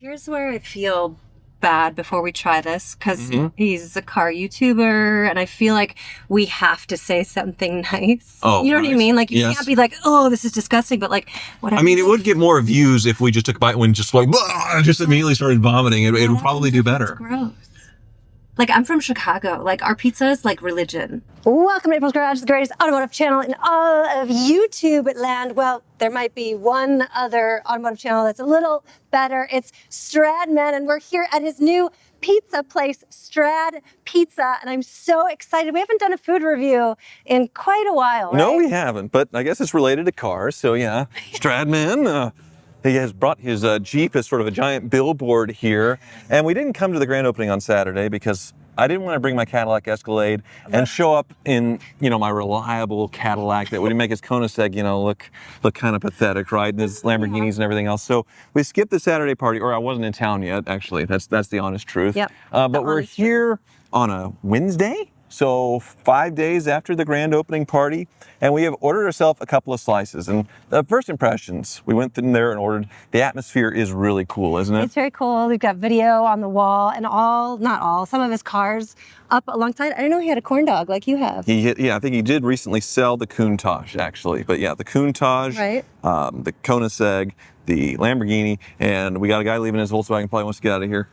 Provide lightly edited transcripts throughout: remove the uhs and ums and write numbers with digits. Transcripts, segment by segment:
Here's where I feel bad before we try this, because he's a car YouTuber, and I feel like we have to say something nice. Oh, you know what I mean? Like, you can't be like, oh, this is disgusting, but like, whatever. I mean, it would get more views if we just took a bite when just like, just immediately started vomiting. It would probably do better. Gross. Like, I'm from Chicago. Like, our pizza is like religion. Welcome to April's Garage, the greatest automotive channel in all of YouTube land. Well, there might be one other automotive channel that's a little better. It's Strad, and we're here at his new pizza place, Strad Pizza, and I'm so excited. We haven't done a food review in quite a while, right? No, we haven't, but I guess it's related to cars, so yeah. Stradman, he has brought his Jeep as sort of a giant billboard here, and we didn't come to the grand opening on Saturday because I didn't want to bring my Cadillac Escalade and show up in, my reliable Cadillac that would make his Koenigsegg, look kind of pathetic, right? And his Lamborghinis and everything else. So we skipped the Saturday party, or I wasn't in town yet, actually. That's the honest truth. Yep. But we're here on a Wednesday. So 5 days after the grand opening party, and we have ordered ourselves a couple of slices. And the first impressions, we went in there and ordered. The atmosphere is really cool, isn't it? It's very cool. We've got video on the wall and some of his cars up alongside. I didn't know he had a corn dog like you have. I think he did recently sell the Countach, actually. But yeah, the Countach, right. The Koenigsegg, the Lamborghini, and we got a guy leaving his Volkswagen, probably wants to get out of here.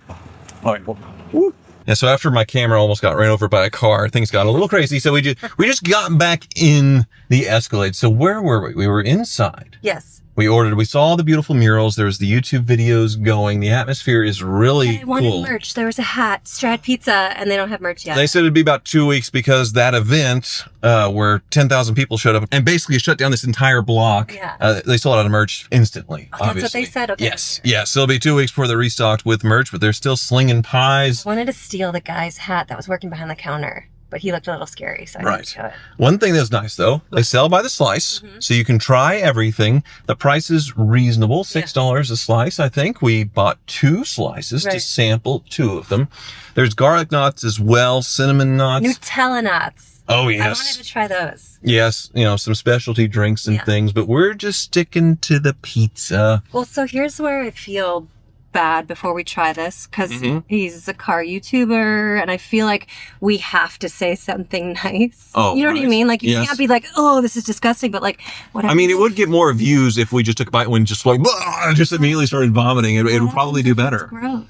All right, well, woo. Yeah, so after my camera almost got ran over by a car, things got a little crazy. So we just got back in the Escalade. So where were we? We were inside. Yes. We saw all the beautiful murals. There's the YouTube videos going. The atmosphere is really I wanted cool. merch. There was a hat, Strad Pizza, and they don't have merch yet. They said it'd be about 2 weeks because that event where 10,000 people showed up and basically shut down this entire block. Yeah. They sold out of merch instantly. Oh, that's what they said. Okay. Yes. So it'll be 2 weeks before they're restocked with merch, but they're still slinging pies. I wanted to steal the guy's hat that was working behind the counter, but he looked a little scary, so I didn't do it. One thing that's nice, though, they sell by the slice, so you can try everything. The price is reasonable, $6 a slice, I think. We bought 2 slices to sample 2 of them. There's garlic knots as well, cinnamon knots. Nutella knots. Oh, yes. I wanted to try those. Yes, some specialty drinks and things, but we're just sticking to the pizza. Well, so here's where I feel bad before we try this, because he's a car YouTuber, and I feel like we have to say something nice. Oh, you know what I mean? Like, you can't be like, oh, this is disgusting, but like, whatever. I mean, it would get more views if we just took a bite when just like, just immediately started vomiting. It would probably do better. Gross.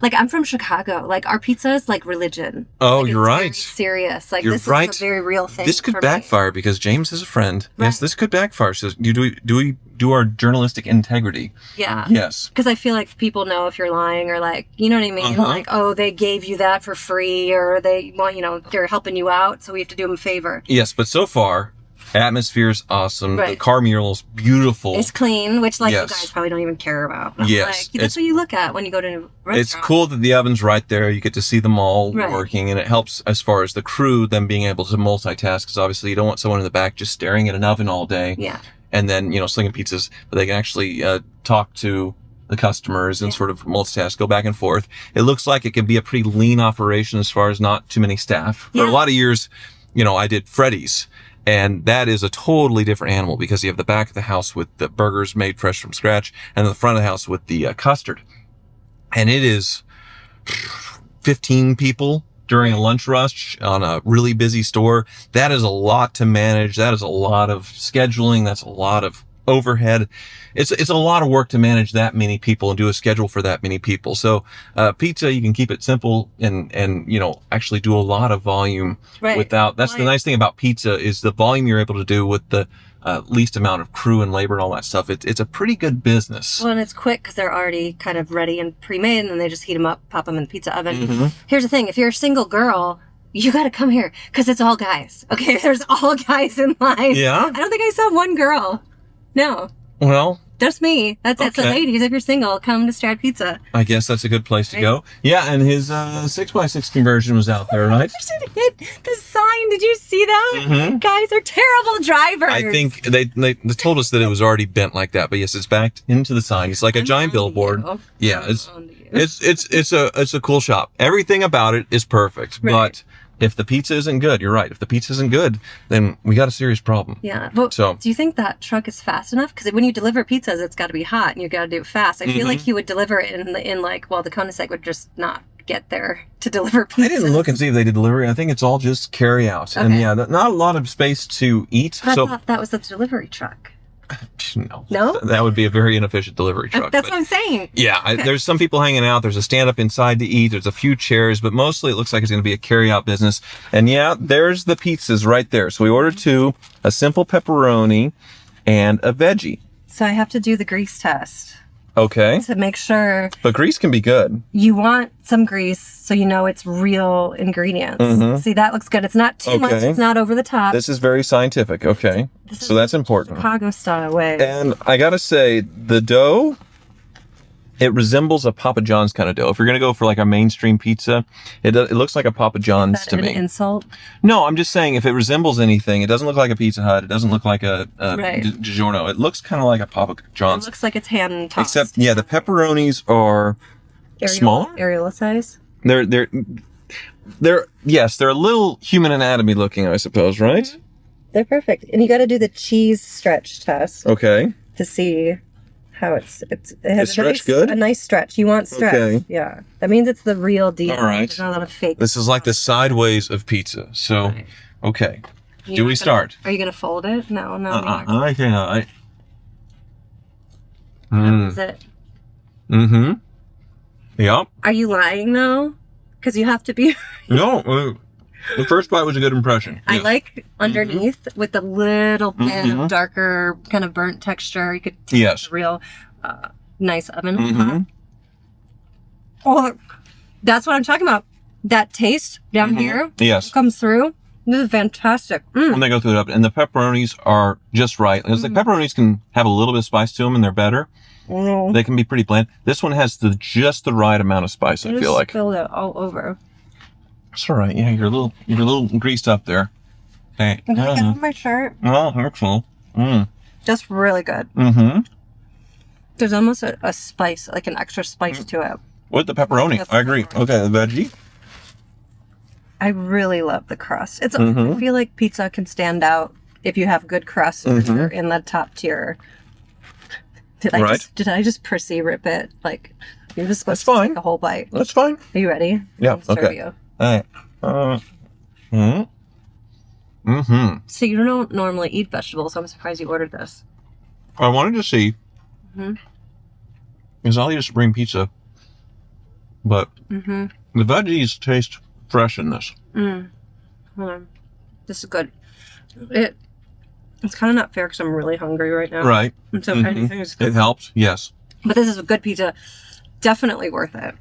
Like, I'm from Chicago. Like, our pizza is like religion. Oh, like, you're right. Very serious. Like, You're this right. is a very real thing. This could backfire because James is a friend. Right. Yes, this could backfire. So do we do our journalistic integrity? Yeah. Yes. Because I feel like people know if you're lying, or like, you know what I mean? Like, oh, they gave you that for free, or they want, they're helping you out, so we have to do them a favor. Yes, but so far, atmosphere's awesome. The car mural's beautiful. It's clean, which you guys probably don't even care about. Yes. Like, that's what you look at when you go to a restaurant. It's cool that the oven's right there. You get to see them all working, and it helps as far as the crew, them being able to multitask, because obviously you don't want someone in the back just staring at an oven all day. Yeah. And then, slinging pizzas, but they can actually talk to the customers and sort of multitask, go back and forth. It looks like it can be a pretty lean operation as far as not too many staff. For a lot of years, I did Freddy's. And that is a totally different animal because you have the back of the house with the burgers made fresh from scratch and the front of the house with the custard. And it is 15 people during a lunch rush on a really busy store. That is a lot to manage. That is a lot of scheduling. That's a lot of overhead. It's a lot of work to manage that many people and do a schedule for that many people. So pizza, you can keep it simple and actually do a lot of volume without. That's the nice thing about pizza is the volume you're able to do with the least amount of crew and labor and all that stuff. It's a pretty good business. Well, and it's quick because they're already kind of ready and pre-made, and then they just heat them up, pop them in the pizza oven. Here's the thing: if you're a single girl, you got to come here because it's all guys. Okay, there's all guys in line. Yeah. I don't think I saw one girl. No. Well, just me. That's it. So ladies, if you're single, come to Strad Pizza. I guess that's a good place to go. Yeah, and his 6x6 conversion was out there, right? The sign, did you see that? Guys are terrible drivers. I think they told us that it was already bent like that, but yes, it's backed into the sign. It's like a giant billboard. Yeah, it's a cool shop. Everything about it is perfect, but if the pizza isn't good, you're right. If the pizza isn't good, then we got a serious problem. Yeah. But So- do you think that truck is fast enough? Because when you deliver pizzas, it's got to be hot and you got to do it fast. I feel like he would deliver it in like, well, the Koenigsegg would just not get there to deliver pizzas. I didn't look and see if they did delivery. I think it's all just carry out. And Okay. yeah, not a lot of space to eat. But I So thought that was the delivery truck. no. No? That would be a very inefficient delivery truck. That's but- what I'm saying. Yeah, there's some people hanging out. There's a stand-up inside to eat. There's a few chairs, but mostly it looks like it's going to be a carry-out business. And yeah, there's the pizzas right there. So we ordered 2, a simple pepperoni and a veggie. So I have to do the grease test Okay. to make sure But grease can be good. you want some grease so you know it's real ingredients. See, that looks good. It's not too much. Okay. It's not over the top. This is very scientific. Okay. So that's important. Chicago style way. And I got to say, the dough, it resembles a Papa John's kind of dough. If you're going to go for like a mainstream pizza, it looks like a Papa John's Is to that me. an insult? No, I'm just saying if it resembles anything, it doesn't look like a Pizza Hut. It doesn't look like a Right. DiGiorno. It looks kind of like a Papa It John's. looks like it's hand tossed. Except, yeah, the pepperonis are smaller. Areola size. They're yes, they're a little human anatomy looking, I suppose, right? They're perfect. And you got to do the cheese stretch test Okay. to see how it has Is stretch good? a nice stretch. You want stretch. Okay. Yeah. That means it's the real deal. All right. There's not a lot of fake. This is like the sideways of pizza. So, Right. okay. You're Do we not gonna- start? Are you going to fold it? No, no. I cannot. That was it. Mm-hmm. Yep. Are you lying though? Because you have to be. No, the first bite was a good impression. I Yes. like underneath with the little bit Mhm. of darker kind of burnt texture. You could Yes. a real nice oven. Mhm. Oh, that's what I'm talking about. That taste down here Yes. comes through. This is fantastic. When they go through it up, and the pepperonis are just right. It's like pepperonis can have a little bit of spice to them, and they're better. Mm. They can be pretty bland. This one has just the right amount of spice. I feel like spilled it all over. it's all right. Yeah, you're a little greased up there. Hey, Can I get on my shirt? oh, hurtful. Just really good. Mm-hmm. There's almost a spice, like an extra spice to it. With the pepperoni, I agree. Okay, the veggie. I really love the crust. It's. I feel like pizza can stand out if you have good crust if you're in the top tier. Did I just Prissy rip it? Like you're just supposed That's to fine. take a whole bite. That's fine. Are you ready? Yeah, I'll serve okay. you. All right. So you don't normally eat vegetables, so I'm surprised you ordered this. I wanted to see. Because I'll eat a supreme pizza, but the veggies taste fresh in this. Hold on. This is good. It's kind of not fair because I'm really hungry right now. Right. And so anything is good. It helps. Yes. But this is a good pizza. Definitely worth it.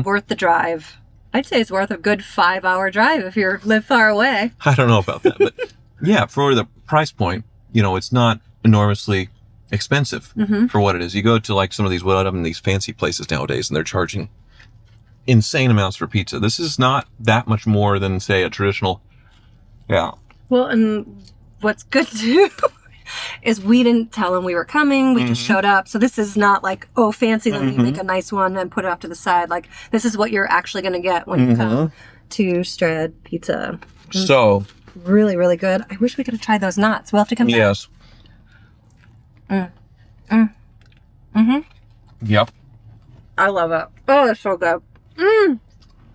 Worth the drive. I'd say it's worth a good 5-hour drive if you live far away. I don't know about that, but yeah, for the price point, it's not enormously expensive for what it is. You go to like some of these fancy places nowadays, and they're charging insane amounts for pizza. This is not that much more than, say, a traditional. Yeah. Well, and what's good too is we didn't tell them we were coming. We just showed up. So this is not like, oh, fancy. Let me make a nice one and put it off to the side. Like this is what you're actually going to get when you come to Strad Pizza. So. Really, really good. I wish we could have tried those knots. We'll have to come back. Yes. Yep. I love it. Oh, it's so good.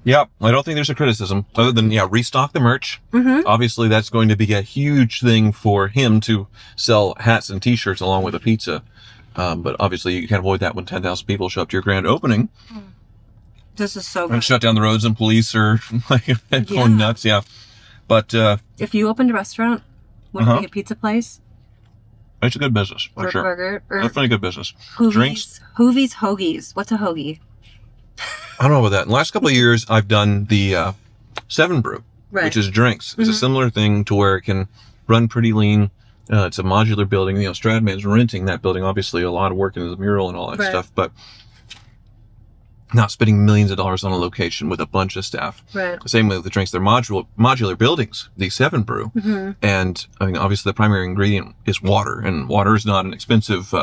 Yep. I don't think there's a criticism other than, restock the merch. Obviously, that's going to be a huge thing for him to sell hats and t-shirts along with a pizza. But obviously, you can't avoid that when 10,000 people show up to your grand opening This is so and good. shut down the roads and police are like going nuts. Yeah. But If you opened a restaurant, would it be a pizza place? it's a good business for Or a sure. burger? Or Definitely a good business. Hoovies? Drinks. Hoovies, hoagies. What's a hoagie? I don't know about that. In the last couple of years, I've done the 7 Brew, Right. which is drinks. It's a similar thing to where it can run pretty lean. It's a modular building. Stradman's renting that building. Obviously, a lot of work into the mural and all that Right. stuff, but not spending millions of dollars on a location with a bunch of staff. Right. Same with the drinks. They're modular buildings, the 7 Brew. And I mean, obviously the primary ingredient is water, and water is not an expensive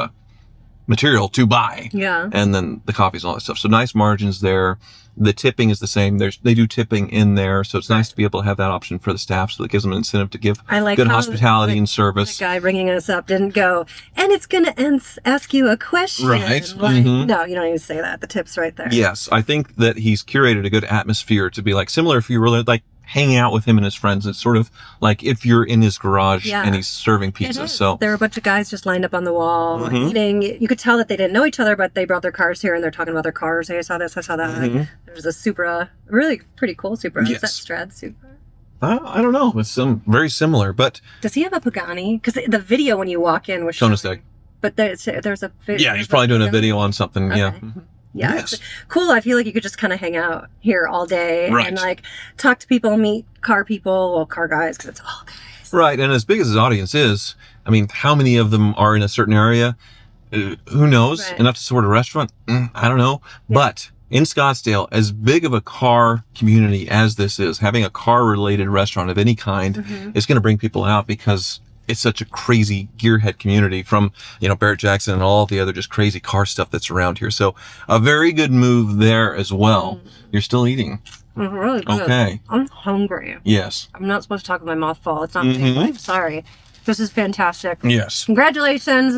material to buy. Yeah. And then the coffees and all that stuff. So nice margins there. The tipping is the same. They do tipping in there. So it's nice to be able to have that option for the staff. So that gives them an incentive to give good hospitality and service. The guy ringing us up didn't go, and it's going to ask you a question. Right. Like, no, you don't even say that. The tip's right there. Yes. I think that he's curated a good atmosphere to be like similar if you were like hanging out with him and his friends. It's sort of like if you're in his garage and he's serving pizza. So there were a bunch of guys just lined up on the wall eating. You could tell that they didn't know each other, but they brought their cars here and they're talking about their cars. Hey, I saw this, I saw that. There's a Supra, really pretty cool Supra. Yes. Is that Strad Supra? I don't know. It's very similar, but does he have a Pagani? Because the video when you walk in was showing. But there's a video. Yeah, he's probably doing a video on something. Okay. Yeah. Yeah, yes. It's cool. I feel like you could just kind of hang out here all day and like talk to people, meet car people, well, car guys, because it's all guys. Right. And as big as his audience is, I mean, how many of them are in a certain area? Who knows? Right. Enough to support a restaurant? I don't know. Yeah. But in Scottsdale, as big of a car community as this is, having a car related restaurant of any kind is going to bring people out because it's such a crazy gearhead community from, Barrett Jackson and all the other just crazy car stuff that's around here. So a very good move there as well. You're still eating. It's really good. Okay. I'm hungry. Yes. I'm not supposed to talk with my mouth full. It's not I'm sorry. This is fantastic. Yes. Congratulations.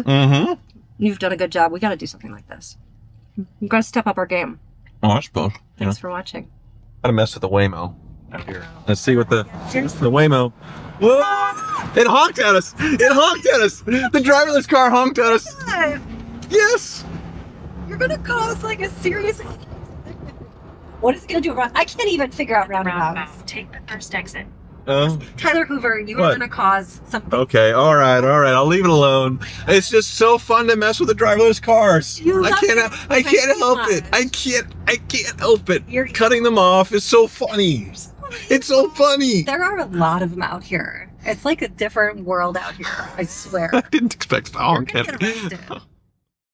You've done a good job. We got to do something like this. We've got to step up our game. Oh, I suppose. Thanks for watching. Gotta mess with the Waymo out here. Let's see what the Waymo. Whoa! It honked at us! It honked at us! The driverless car honked at us! Yes! You're gonna cause like a serious... What is it gonna do around? I can't even figure out roundabouts. Take the first exit. Tyler Hoover, you are gonna cause something. Okay, all right. I'll leave it alone. It's just so fun to mess with the driverless cars. I can't help it. I can't help it. You're cutting them off is so funny. It's so funny. There are a lot of them out here. It's like a different world out here. I swear. I didn't expect to honk. You're gonna get arrested.